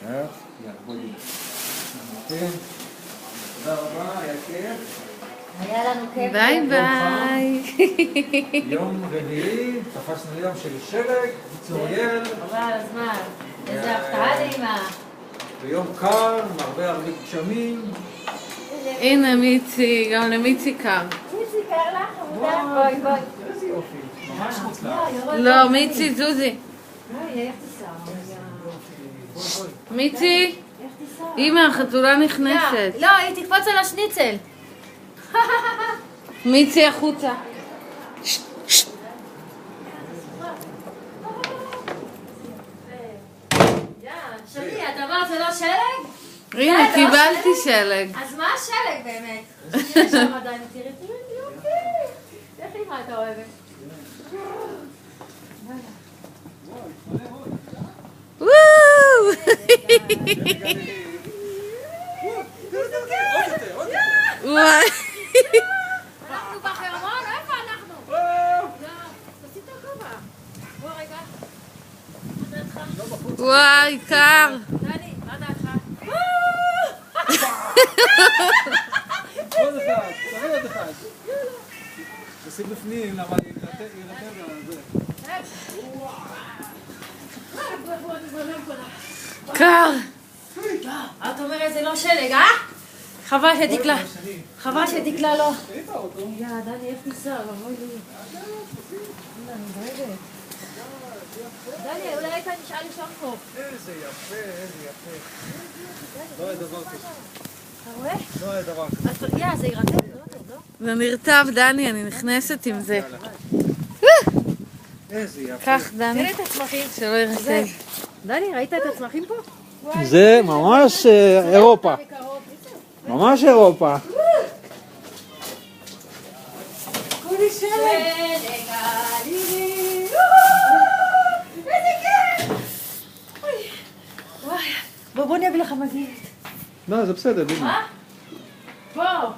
יאללה, בואי נראה. כן. תודה רבה, היה כיף. היה לנו כיף. ביי ביי. יום רביעי, תפסנו יום של שלג, צוריאל. חבל על הזמן. איזה הפתעה נעימה. ויום קר, עם הרבה גשמים. הנה מיצי, גם למיצי קר. מיצי, קר לך? בואי, בואי. איזה יופי, ממש מוצלח. לא, מיצי, זוזי. בואי, איך תיסע? מיצי, איך תיסע? אמא, החתולה נכנסת. לא, היא תקפוץ על השניצל. מיצי החוצה. שלי, את אמרת זה לא שלג? הנה, קיבלתי שלג. אז מה השלג באמת? יש שם עדיין, תראי, יופי. איך אימא אתה אוהבת? וואו! וואי. אנחנו בחרמון? איפה אנחנו? לא, תעשי את הכובע. בוא רגע. מה דעתך? וואי, קר. דני, מה דעתך? עוד אחד, תראי עוד אחד. תשים בפנים, למה יירטב על זה. קר. את אומרת זה לא שלג, אה? חבל שתקלה. חבל שתקלה לא. יא, דני, איך ניסה? אוי לי. אני דואגת. דני, אולי היית נשאר לישון פה. איזה יפה, איזה יפה. לא היה דבר כזה. אתה רואה? לא היה דבר כזה. יא, זה ירטב, לא? זה נרטב, דני, אני נכנסת עם זה. איזה יפה. קח, דני, תראי את הצמחים. שלא ירטב. דני, ראית את הצמחים פה? זה ממש אירופה. ממש אירופה. כולי שלג. עליני. איזה כיף. וואי. בוא נביא לך מגבת. לא, זה בסדר, דימה. מה? בוא.